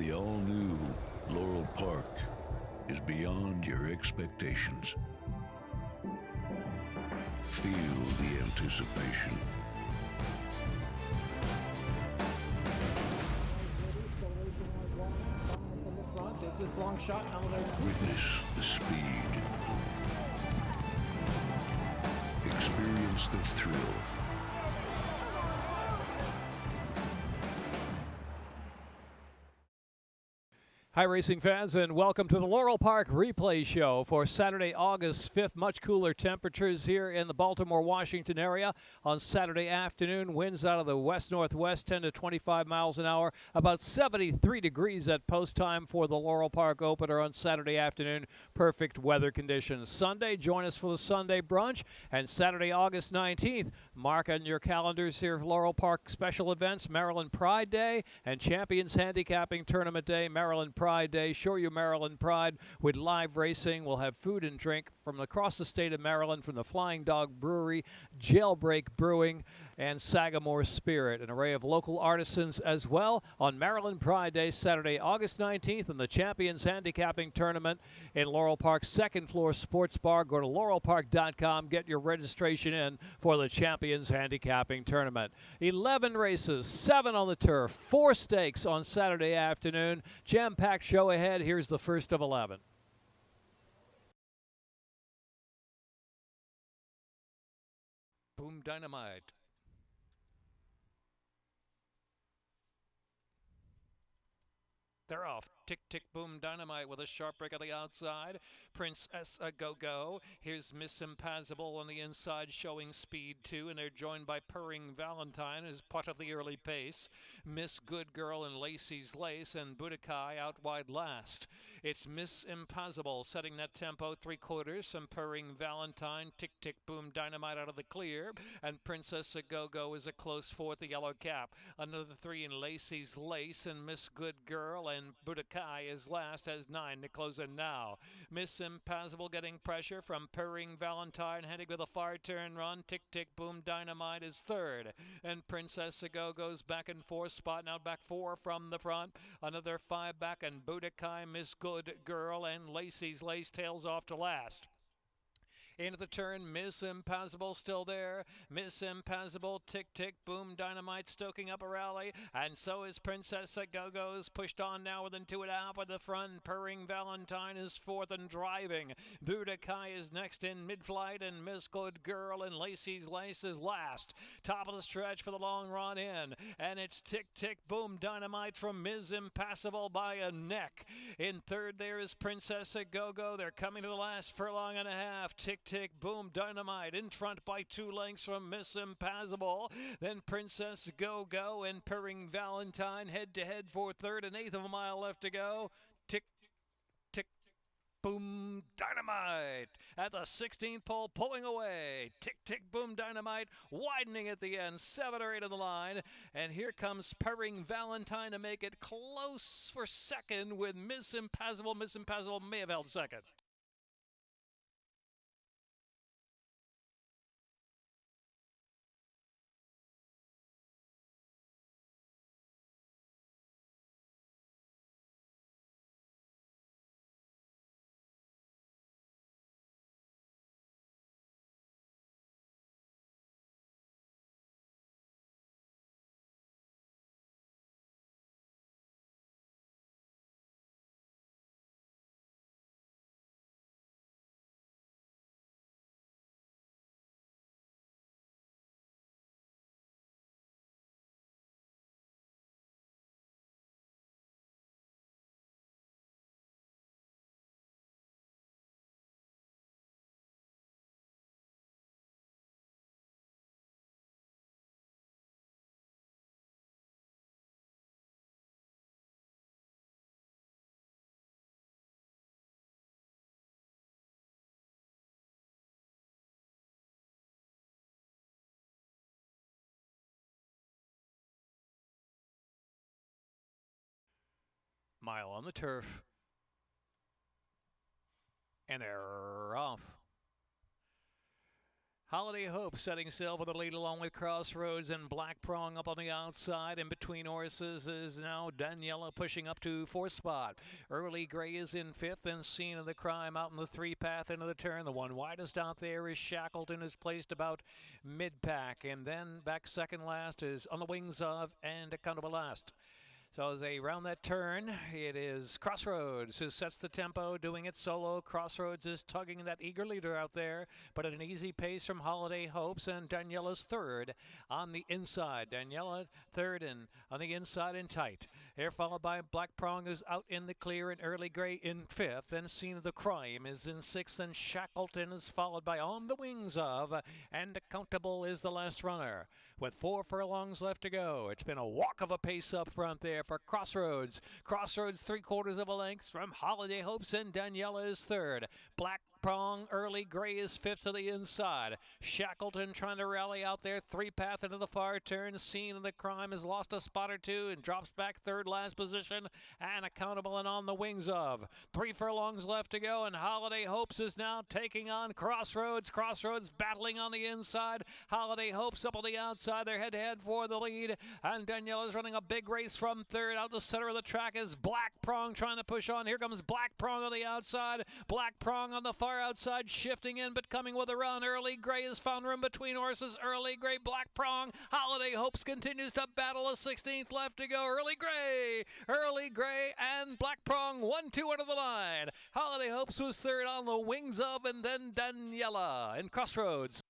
The all-new Laurel Park is beyond your expectations. Feel the anticipation. Is this long shot? Witness the speed. Experience the thrill. Hi, racing fans, and welcome to the Laurel Park Replay Show for Saturday, August 5th. Much cooler temperatures here in the Baltimore, Washington area on Saturday afternoon. Winds out of the west-northwest, 10 to 25 miles an hour. About 73 degrees at post time for the Laurel Park opener on Saturday afternoon. Perfect weather conditions. Sunday, join us for the Sunday brunch. And Saturday, August 19th, mark on your calendars here, Laurel Park special events, Maryland Pride Day and Champions Handicapping Tournament Day, Maryland Pride Day. Show you Maryland Pride with live racing. We'll have food and drink from across the state of Maryland, from the Flying Dog Brewery, Jailbreak Brewing, and Sagamore Spirit. An array of local artisans as well on Maryland Pride Day, Saturday, August 19th, in the Champions Handicapping Tournament in Laurel Park's second floor sports bar. Go to laurelpark.com. Get your registration in for the Champions Handicapping Tournament. 11 races, 7 on the turf, 4 stakes on Saturday afternoon. Jam-packed show ahead. Here's the first of 11. Boom Dynamite. They're off. Tick, tick, boom, dynamite with a sharp break on the outside. Princess a go-go. Here's Miss Impassable on the inside, showing speed too, and they're joined by Purring Valentine as part of the early pace. Miss Good Girl and Lacey's Lace and Budokai out wide last. It's Miss Impassable setting that tempo, 3/4 from Purring Valentine. Tick, tick, boom, dynamite out of the clear, and Princess a go-go is a close fourth, the yellow cap. Another 3 in Lacey's Lace, and Miss Good Girl and Budokai is last, has 9 to close it now. Miss Impassable getting pressure from Purring Valentine, heading with a far turn run. Tick, tick, boom, dynamite is third. And Princess Ago goes back and forth, spot now back 4 from the front. Another 5 back, and Budokai, Miss Good Girl, and Lacey's Lace tails off to last. Into the turn, Miss Impassable still there. Miss Impassable, tick, tick, boom, dynamite, stoking up a rally. And so is Princess Go-Go's pushed on now within 2.5 at the front. Purring Valentine is fourth and driving. Budokai is next in mid-flight, and Miss Good Girl and Lacey's Lace is last. Top of the stretch for the long run in. And it's tick, tick, boom, dynamite from Miss Impassable by a neck. In third there is Princess Go-Go. They're coming to the last furlong and a half. Tick, tick, boom, dynamite in front by 2 lengths from Miss Impassable. Then Princess Go-Go and Purring Valentine head to head for third, and 1/8 of a mile left to go. Tick, tick, boom, dynamite at the 16th pole, pulling away. Tick, tick, boom, dynamite widening at the end, 7 or 8 on the line. And here comes Purring Valentine to make it close for second with Miss Impassable. Miss Impassable may have held second. Mile on the turf. And they're off. Holiday Hope setting sail for the lead along with Crossroads and Black Prong up on the outside. In between horses is now Daniela pushing up to fourth spot. Early Gray is in fifth and Scene of the Crime out in the three path into the turn. The one widest out there is Shackleton, is placed about mid-pack. And then back second last is On the Wings of and Accountable last. So as they round that turn, it is Crossroads who sets the tempo, doing it solo. Crossroads is tugging that eager leader out there, but at an easy pace from Holiday Hopes, and Daniela's third on the inside. Daniela third and on the inside and tight. Here followed by Black Prong, who's out in the clear, and Early Gray in fifth. Then Scene of the Crime is in sixth, and Shackleton is followed by On the Wings of, and Accountable is the last runner. With 4 furlongs left to go, it's been a walk of a pace up front there for Crossroads. Crossroads 3/4 of a length from Holiday Hopes, and Daniela is third. Black Prong, Early Gray is fifth to the inside. Shackleton trying to rally out there, three path into the far turn. Scene of the Crime has lost a spot or two and drops back third last position, and Accountable and On the Wings of. 3 furlongs left to go, and Holiday Hopes is now taking on Crossroads. Crossroads battling on the inside. Holiday Hopes up on the outside. They're head-to-head for the lead, and Daniela's running a big race from third. Out the center of the track is Black Prong trying to push on. Here comes Black Prong on the outside. Black Prong on the far outside, shifting in but coming with a run. Early Gray has found room between horses. Early Gray, Black Prong. Holiday Hopes continues to battle. A 16th left to go. Early Gray and Black Prong 1-2 out of the line. Holiday Hopes was third, On the Wings of, and then Daniela and Crossroads.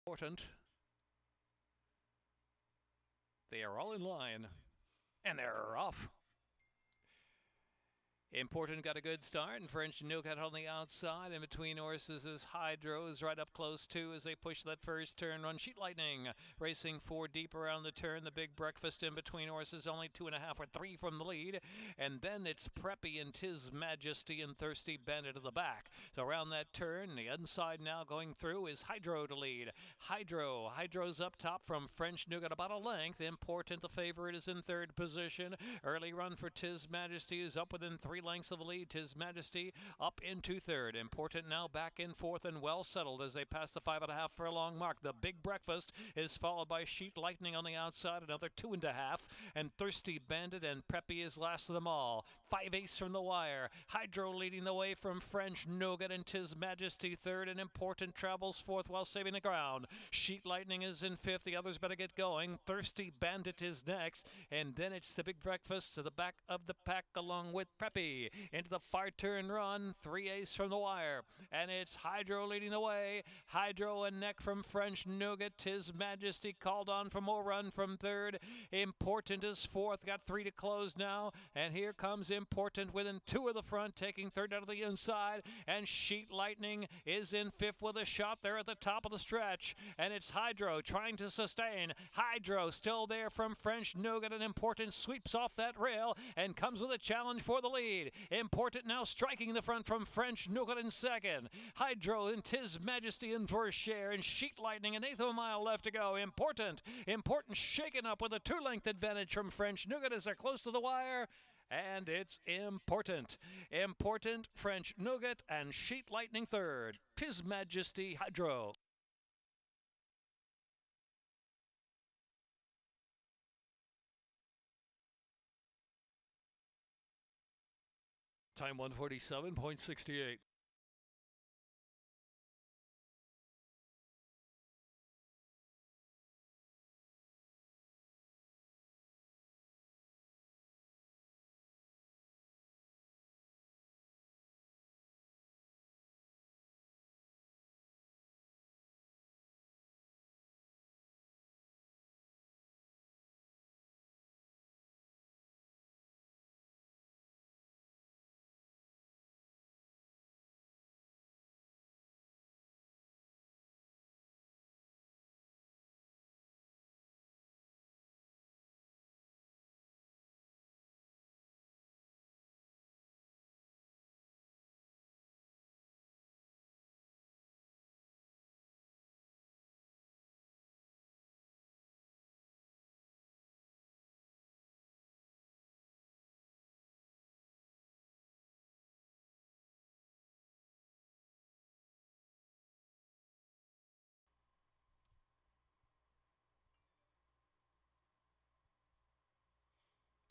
Important. They are all in line, and they're off. Important got a good start, and French Nougat on the outside. In between horses is Hydro's right up close too as they push that first turn. Run Sheet Lightning racing 4 deep around the turn. The Big Breakfast in between horses, only 2.5 or 3 from the lead. And then it's Preppy and Tis Majesty and Thirsty Bandit at the back. So around that turn, the inside now going through is Hydro to lead. Hydro's up top from French Nougat about a length. Important, the favorite, is in third position. Early run for Tis Majesty is up within 3 lengths of the lead. Tis Majesty up into third. Important now back in fourth and well settled as they pass the 5.5 furlong mark. The Big Breakfast is followed by Sheet Lightning on the outside, another 2.5, and Thirsty Bandit and Preppy is last of them all. 5/8 from the wire. Hydro leading the way from French Nougat, and Tis Majesty third, and Important travels fourth while saving the ground. Sheet Lightning is in fifth. The others better get going. Thirsty Bandit is next, and then it's the Big Breakfast to the back of the pack along with Preppy. Into the far turn run, 3/8 from the wire, and it's Hydro leading the way. Hydro and neck from French Nougat. Tis Majesty called on for more run from third. Important is fourth, got 3 to close now, and here comes Important within 2 of the front, taking third out of the inside, and Sheet Lightning is in fifth with a shot there at the top of the stretch, and it's Hydro trying to sustain. Hydro still there from French Nougat, and Important sweeps off that rail and comes with a challenge for the lead. Important now striking the front from French Nougat in second. Hydro and Tis Majesty in first share, and Sheet Lightning an 1/8 of a mile left to go. Important shaken up with a 2-length advantage from French Nougat as they're close to the wire. And it's Important, French Nougat, and Sheet Lightning third. Tis Majesty, Hydro. Time 147.68.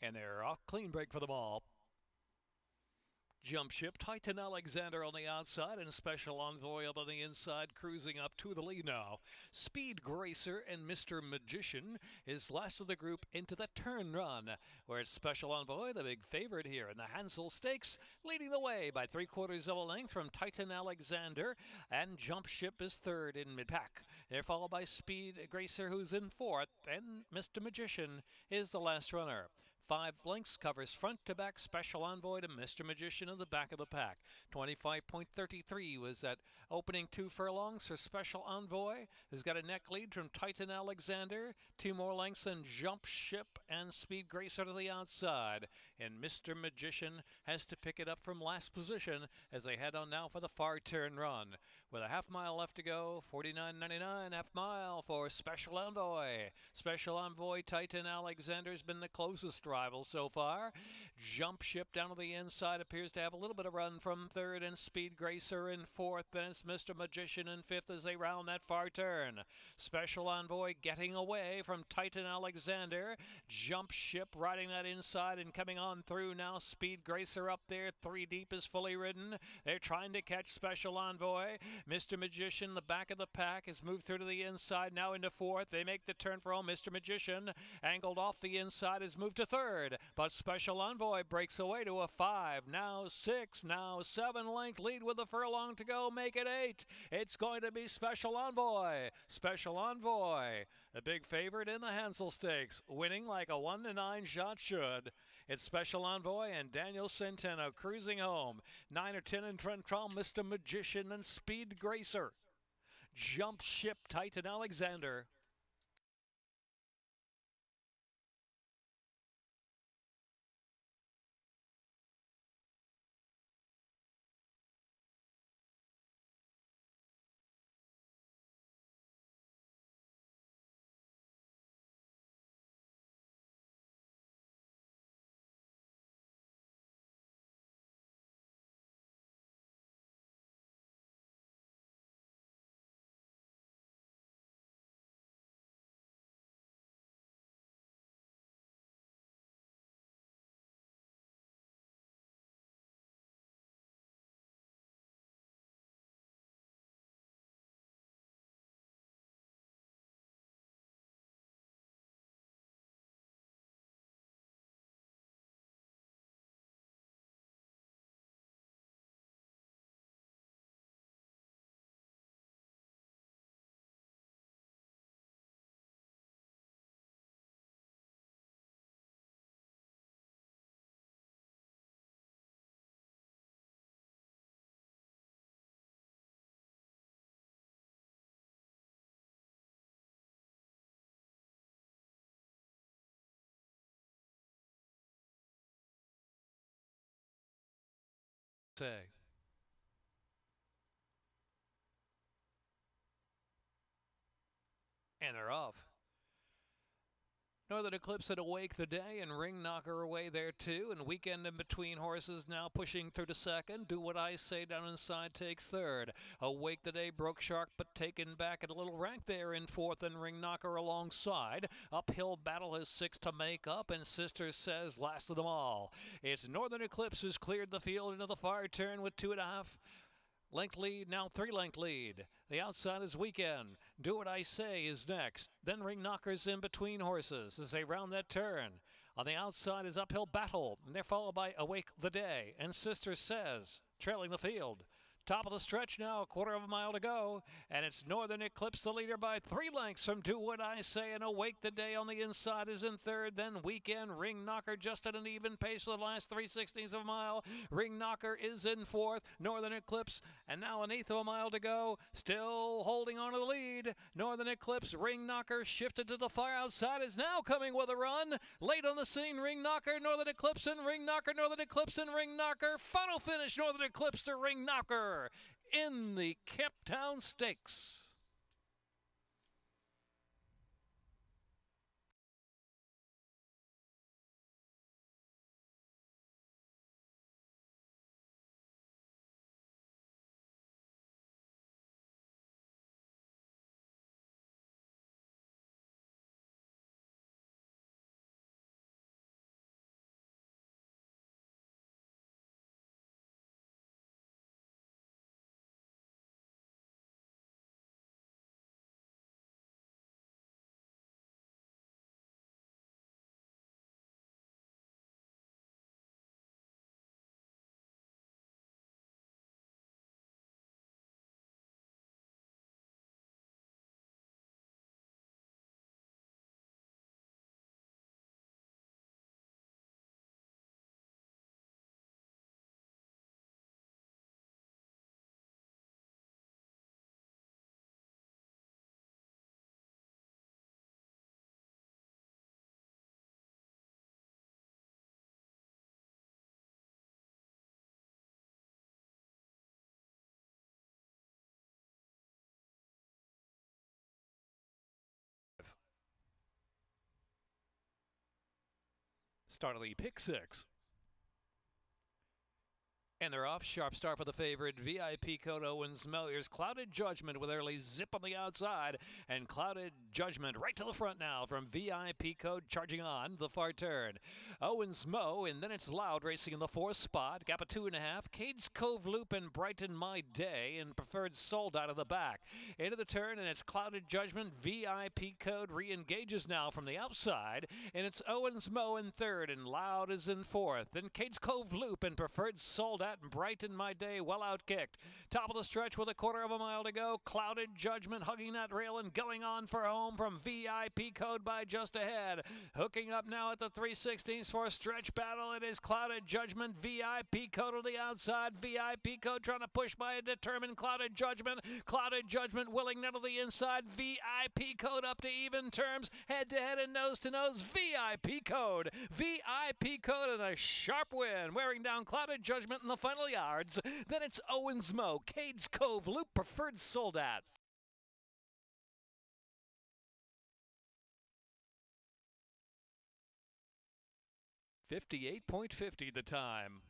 And they're off. Clean break for them all. Jump Ship, Titan Alexander on the outside, and Special Envoy up on the inside, cruising up to the lead now. Speed Gracer and Mr. Magician is last of the group into the turn run, where it's Special Envoy, the big favorite here in the Hansel Stakes, leading the way by 3/4 of a length from Titan Alexander, and Jump Ship is third in mid-pack. They're followed by Speed Gracer, who's in fourth, and Mr. Magician is the last runner. 5 lengths covers front to back Special Envoy to Mr. Magician in the back of the pack. 25.33 was that opening 2 furlongs for Special Envoy, who's got a neck lead from Titan Alexander. 2 more lengths than Jump Ship and Speed Gracer to the outside. And Mr. Magician has to pick it up from last position as they head on now for the far turn run. With a half mile left to go, 49.99 half mile for Special Envoy. Special Envoy Titan Alexander's been the closest rival so far. Jump Ship down to the inside appears to have a little bit of run from third, and Speed Gracer in fourth. Then it's Mr. Magician in fifth as they round that far turn. Special Envoy getting away from Titan Alexander. Jump Ship riding that inside and coming on through now. Speed Gracer up there. 3 deep is fully ridden. They're trying to catch Special Envoy. Mr. Magician, the back of the pack, has moved through to the inside, now into fourth. They make the turn for home. Mr. Magician, angled off the inside, has moved to third. But Special Envoy breaks away to a 5, now 6, now 7 length lead with a furlong to go. Make it 8. It's going to be Special Envoy. Special Envoy, the big favorite in the Hansel Stakes, winning like a 1-9 shot should. It's Special Envoy and Daniel Centeno cruising home. 9 or 10 in front from Mr. Magician and Speed Gracer. Jump Ship, Titan Alexander. Say. And they're off. Northern Eclipse at Awake the Day and Ring Knocker away there too. And Weekend in Between Horses now pushing through to second. Do What I Say down inside takes third. Awake the Day broke Shark but taken back at a little rank there in fourth, and Ring Knocker alongside. Uphill Battle has six to make up, and Sister Says last of them all. It's Northern Eclipse who's cleared the field into the far turn with 2.5 length lead, now 3-length lead. The outside is Weekend. Do What I Say is next. Then Ring Knockers in Between Horses as they round that turn. On the outside is Uphill Battle, and they're followed by Awake the Day and Sister Says, trailing the field. Top of the stretch now, a quarter of a mile to go, and it's Northern Eclipse, the leader by 3 lengths from Do What I Say, and Awake the Day on the inside is in third. Then Weekend, Ring Knocker just at an even pace for the last 3/16 of a mile. Ring Knocker is in fourth, Northern Eclipse, and now 1/8 of a mile to go, still holding on to the lead. Northern Eclipse, Ring Knocker shifted to the far outside, is now coming with a run. Late on the scene, Ring Knocker, Northern Eclipse, and Ring Knocker, Northern Eclipse, and Ring Knocker. Final finish, Northern Eclipse to Ring Knocker in the Cape Town Stakes. Start of the pick six. And they're off. Sharp start for the favorite. VIP Code Owens Mo. Here's Clouded Judgment with early zip on the outside. And Clouded Judgment right to the front now from VIP Code charging on the far turn. Owens Mo, and then it's Loud racing in the fourth spot. Gap of 2.5. Cade's Cove Loop and Brighten My Day, and Preferred Sold out of the back. Into the turn, and it's Clouded Judgment. VIP Code re-engages now from the outside. And it's Owens Mo in third, and Loud is in fourth. Then Cade's Cove Loop and Preferred Sold out and Brighten My Day well outkicked. Top of the stretch with a quarter of a mile to go. Clouded Judgment hugging that rail and going on for home from VIP Code by just ahead. Hooking up now at the 3/16 for a stretch battle. It is Clouded Judgment. VIP Code on the outside. VIP Code trying to push by a determined Clouded Judgment. Clouded Judgment willing now to the inside. VIP Code up to even terms. Head to head and nose to nose. VIP Code. VIP Code and a sharp win. Wearing down Clouded Judgment in the final yards. Then it's Owens Mo, Cade's Cove Loop, Preferred Sold at. $58.50 the time.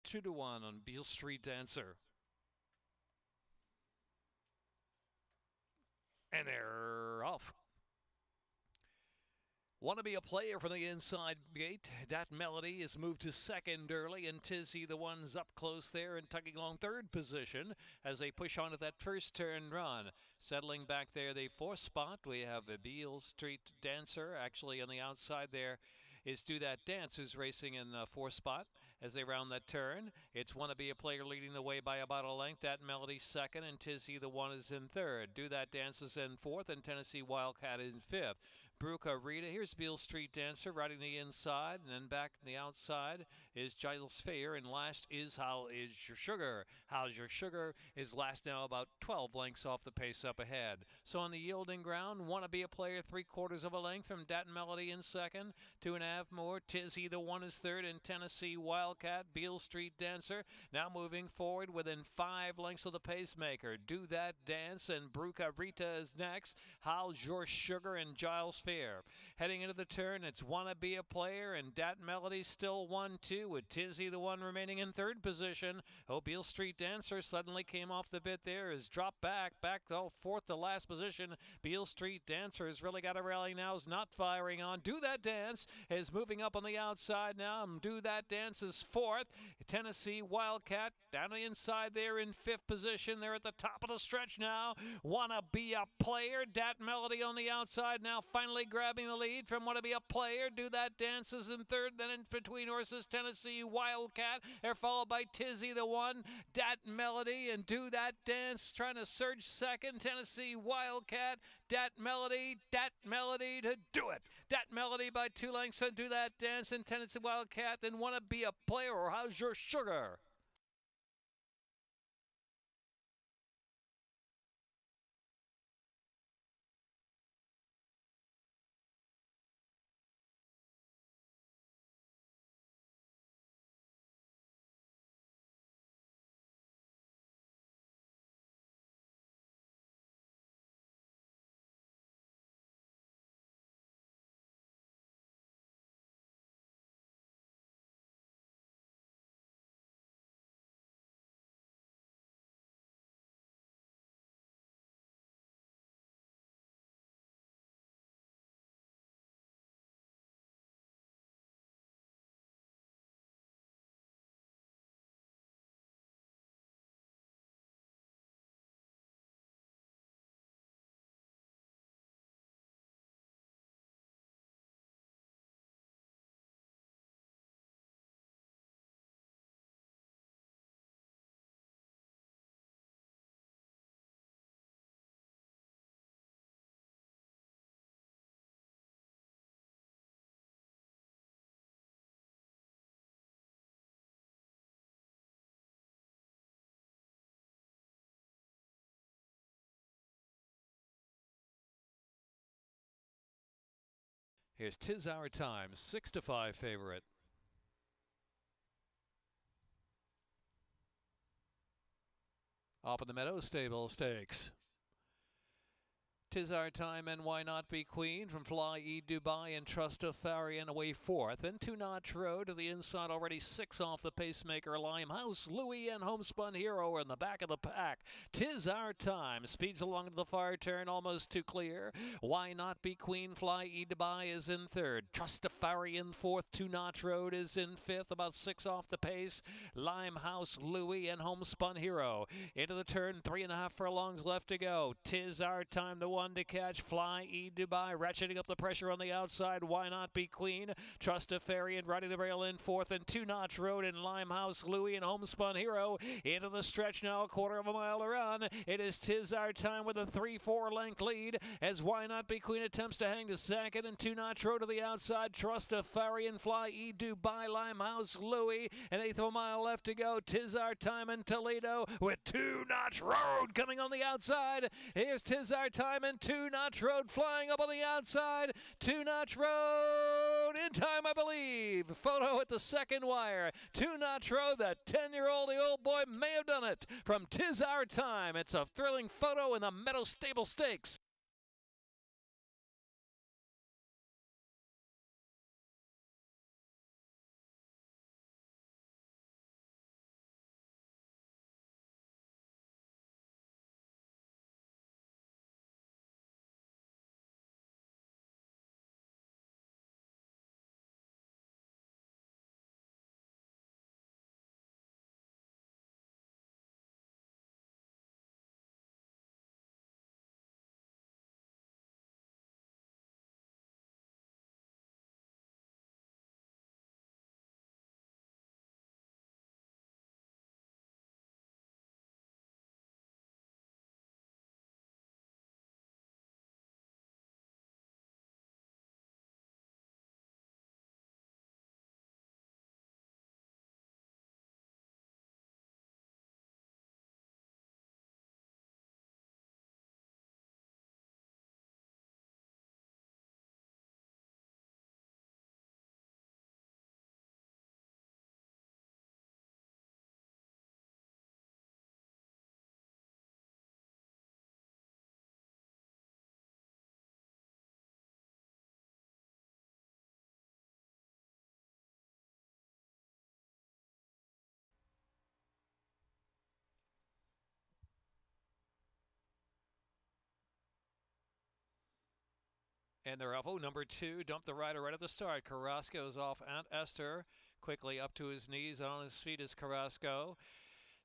Two to one on Beale Street Dancer. And they're off. Want to be a player from the inside gate. That Melody is moved to second early, and Tizzy, the one's up close there and tugging along third position as they push on to that first turn run. Settling back there, the fourth spot, we have a Beale Street Dancer. Actually, on the outside there is Do That Dance, who's racing in the fourth spot as they round that turn. It's Want to Be a Player leading the way by about a length. That Melody second, and Tizzy, the one, is in third. Do That Dance is in fourth, and Tennessee Wildcat in fifth. Bruca Rita. Here's Beale Street Dancer riding the inside, and then back on the outside is Giles Fair, and last is How Is Your Sugar. How's Your Sugar is last now about 12 lengths off the pace up ahead. So on the yielding ground, Want to Be a Player 3/4 of a length from Dat Melody in second, 2.5 more. Tizzy the one is third, and Tennessee Wildcat. Beale Street Dancer now moving forward within 5 lengths of the pacemaker. Do That Dance and Bruca Rita is next. How's Your Sugar and Giles Fair. Heading into the turn, it's Wanna Be a Player, and Dat Melody still 1-2 with Tizzy the one remaining in third position. Beale Street Dancer suddenly came off the bit there, has dropped back fourth to last position. Beale Street Dancer has really got a rally now, is not firing on. Do That Dance is moving up on the outside now. Do That Dance is fourth. Tennessee Wildcat down the inside there in fifth position. They're at the top of the stretch now. Wanna Be a Player. Dat Melody on the outside now, finally grabbing the lead from Want to Be a Player. Do That Dance is in third. Then in between horses, Tennessee Wildcat. They're followed by Tizzy the one, Dat Melody, and Do That Dance trying to surge second. Tennessee Wildcat, Dat Melody to do it. Dat Melody by 2 lengths, and Do That Dance, and Tennessee Wildcat. Then Want to Be a Player, or How's Your Sugar? Here's 'Tis Our Time, 6-5 favorite. Off of the Meadow Stable Stakes. 'Tis Our Time and Why Not Be Queen from Fly E Dubai and Trust of Farian away fourth. Then 2 Notch Road to the inside, already 6 off the pacemaker. Limehouse, Louis, and Homespun Hero are in the back of the pack. 'Tis Our Time speeds along to the far turn, almost too clear. Why Not Be Queen, Fly E Dubai is in third. Trust of Farian fourth. 2 Notch Road is in fifth, about 6 off the pace. Limehouse, Louis, and Homespun Hero into the turn. 3.5 furlongs left to go. 'Tis Our Time, the one to catch. Fly E Dubai ratcheting up the pressure on the outside. Why Not Be Queen? Trust a Fairy and riding the rail in fourth, and 2 Notch Road and Limehouse, Louis, and Homespun Hero into the stretch now, 1/4 of a mile to run. It is 'Tis Our Time with a 3-4 length lead as Why Not Be Queen attempts to hang the second, and 2 Notch Road to the outside. Trust a Fairy and Fly E Dubai, Limehouse, Louis, an 1/8 of a mile left to go. 'Tis Our Time in Toledo with 2 Notch Road coming on the outside. Here's 'Tis Our Time and 2 Notch Road flying up on the outside. 2 Notch Road in time, I believe. Photo at the second wire. 2 Notch Road, that 10-year-old, the old boy may have done it. From 'Tis Our Time, it's a thrilling photo in the Meadow Stable Stakes. And they're off. Oh, number 2 dumped the rider right at the start. Carrasco's off Aunt Esther. Quickly up to his knees and on his feet is Carrasco.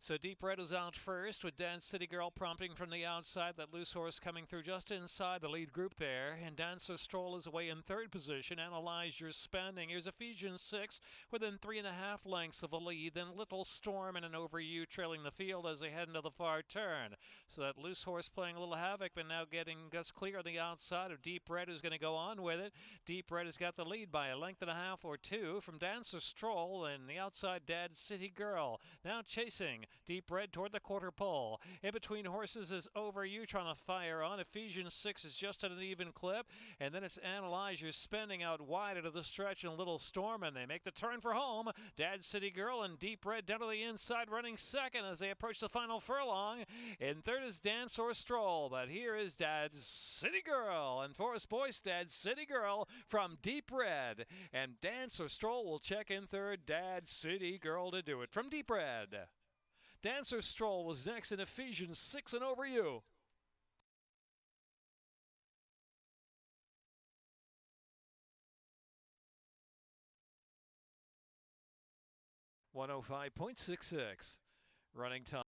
So Deep Red is out first with Dance City Girl prompting from the outside. That loose horse coming through just inside the lead group there. And Dancer Stroll is away in third position. Analyze Your Spending. Here's Ephesians 6 within 3.5 lengths of the lead. Then Little Storm and an Over You trailing the field as they head into the far turn. So that loose horse playing a little havoc, but now getting just clear on the outside of Deep Red, who's going to go on with it. Deep Red has got the lead by 1.5 lengths or 2 from Dancer Stroll and the outside Dad City Girl. Now chasing Deep Red toward the quarter pole. In between horses is Over You trying to fire on. Ephesians 6 is just at an even clip. And then it's Analyze Your Spending out wide into the stretch and Little Storm. And they make the turn for home. Dad City Girl and Deep Red down to the inside running second as they approach the final furlong. In third is Dance or Stroll. But here is Dad City Girl. And Forest Boyce, Dad City Girl from Deep Red. And Dance or Stroll will check in third. Dad City Girl to do it from Deep Red. Dancer Stroll was next in Ephesians 6 and Over You. (105.66) running time.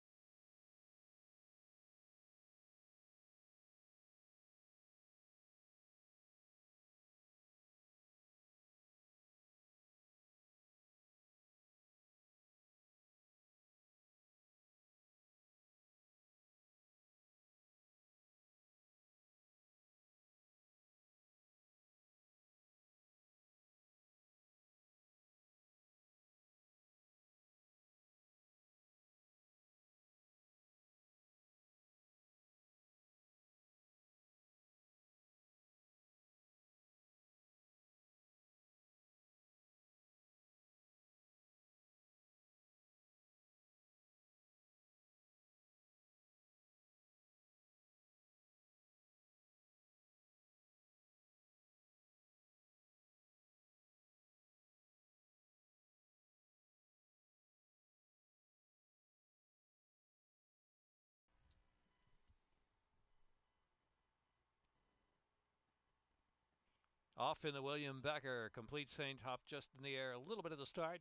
Off in the William Becker. Complete Saint hop just in the air a little bit at the start.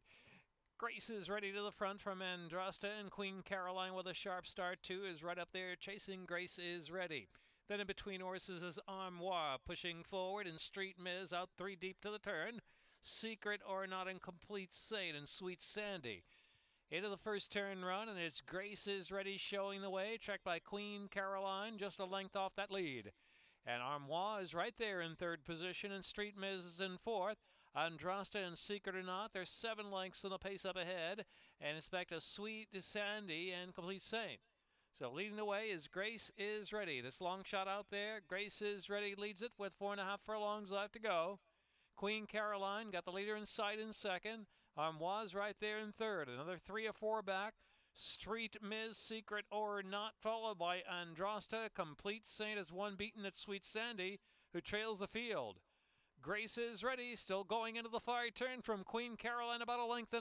Grace is ready to the front from Andrasta, and Queen Caroline with a sharp start too is right up there chasing. Grace is ready. Then in between horses is Armoire pushing forward, and Street Miz out 3 deep to the turn. Secret or Not and Complete Saint and Sweet Sandy. Into the first turn run, and it's Grace is ready showing the way, tracked by Queen Caroline just a length off that lead. And Armoire is right there in third position, and Street Miz is in fourth. Andrasta and Secret or Not, they're 7 lengths in the pace up ahead. And it's back to Sweet Sandy and Complete Saint. So leading the way is Grace is Ready. This long shot out there, Grace is Ready leads it with 4.5 furlongs left to go. Queen Caroline got the leader in sight in second. Armoire's right there in third. Another 3 or 4 back. Street Miz, Secret or Not, followed by Andrasta. Complete Saint is one beaten at Sweet Sandy, who trails the field. Grace is Ready, still going into the far turn from Queen Caroline, about 1.5 lengths.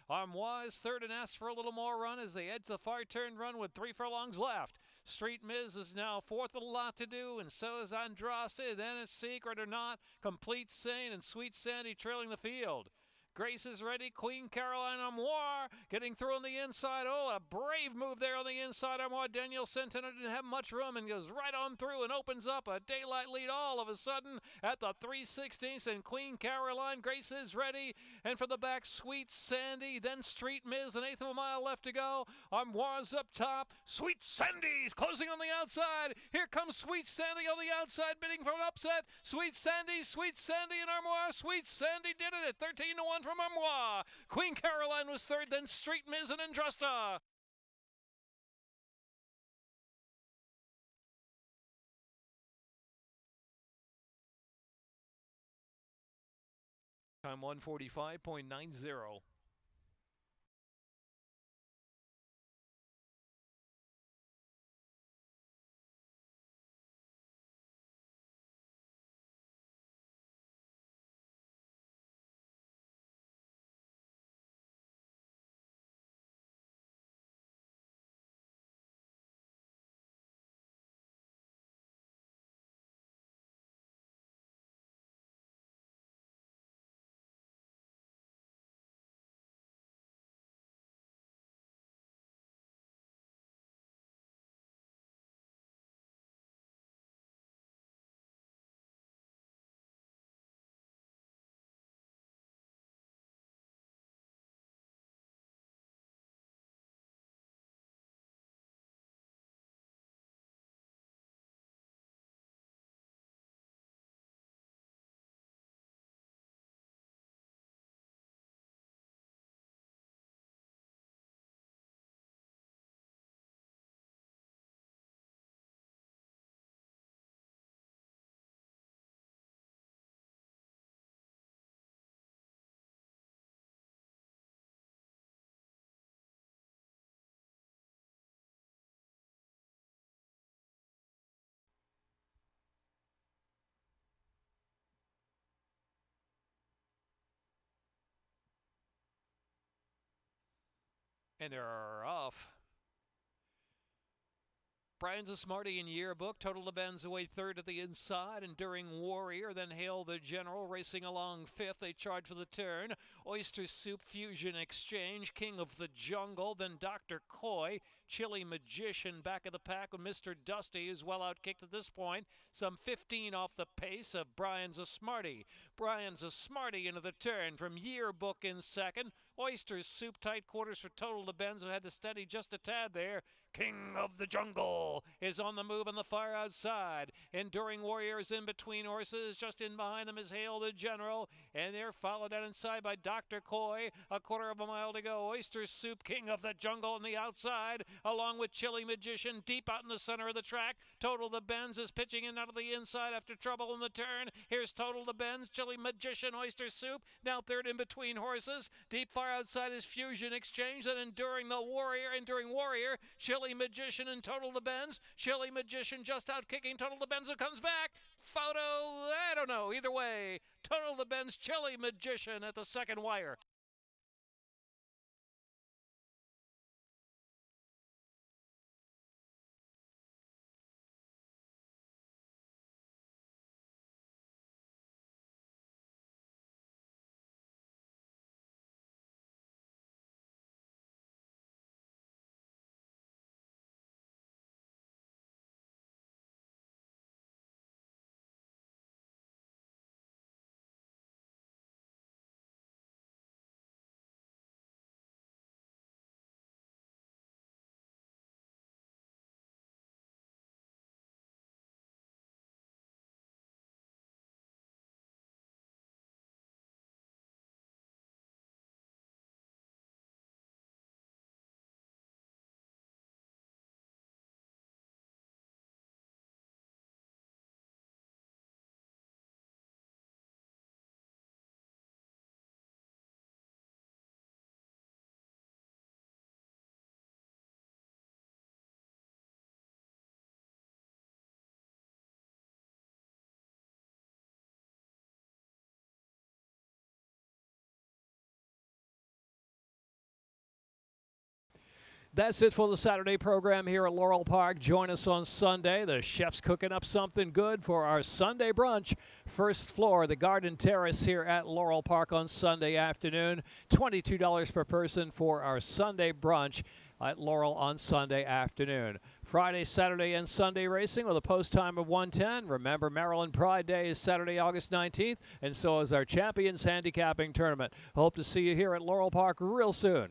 Armoire is third and asks for a little more run as they head to the far turn run with 3 furlongs left. Street Miz is now fourth, a lot to do, and so is Andrasta. Then it's Secret or Not, Complete Saint, and Sweet Sandy trailing the field. Grace is Ready, Queen Caroline, Armoire getting through on the inside. Oh, a brave move there on the inside. Armoire Daniel Centeno didn't have much room and goes right on through and opens up a daylight lead all of a sudden at the 3/16. And Queen Caroline, Grace is Ready, and from the back, Sweet Sandy, then Street Miz, 1/8 of a mile left to go. Armoire's up top. Sweet Sandy's closing on the outside. Here comes Sweet Sandy on the outside, bidding for an upset. Sweet Sandy, and Armoire. Sweet Sandy did it at 13-1 from Armoire. Queen Caroline was third, then Street Miz and Andrasta. Time 145.90. And they're off. Brian's a Smarty in Yearbook. Total to Ben's away third at the inside. Enduring Warrior, then Hail the General racing along fifth. They charge for the turn. Oyster Soup Fusion Exchange, King of the Jungle, then Dr. Coy. Chili Magician back of the pack with Mr. Dusty, who's well outkicked at this point. Some 15 off the pace of Brian's a Smarty. Brian's a Smarty into the turn from Yearbook in second. Oyster Soup tight quarters for Total to Ben's, who had to steady just a tad there. King of the Jungle is on the move on the far outside. Enduring Warriors in between horses. Just in behind them is Hail the General. And they're followed out inside by Dr. Coy. A quarter of a mile to go. Oyster Soup, King of the Jungle on the outside. Along with Chili Magician deep out in the center of the track. Total to Ben's is pitching in out of the inside after trouble in the turn. Here's Total to Ben's. Chili Magician, Oyster Soup. Now third in between horses. Deep far outside is Fusion Exchange. And Enduring Warrior. Chili Magician and Total to Ben's. Chili Magician just out kicking Total to Ben's, who comes back. Photo, I don't know. Either way, Total to Ben's, Chili Magician at the second wire. That's it for the Saturday program here at Laurel Park. Join us on Sunday. The chef's cooking up something good for our Sunday brunch. First floor, the Garden Terrace here at Laurel Park on Sunday afternoon. $22 per person for our Sunday brunch at Laurel on Sunday afternoon. Friday, Saturday, and Sunday racing with a post time of 1:10. Remember, Maryland Pride Day is Saturday, August 19th, and so is our Champions Handicapping Tournament. Hope to see you here at Laurel Park real soon.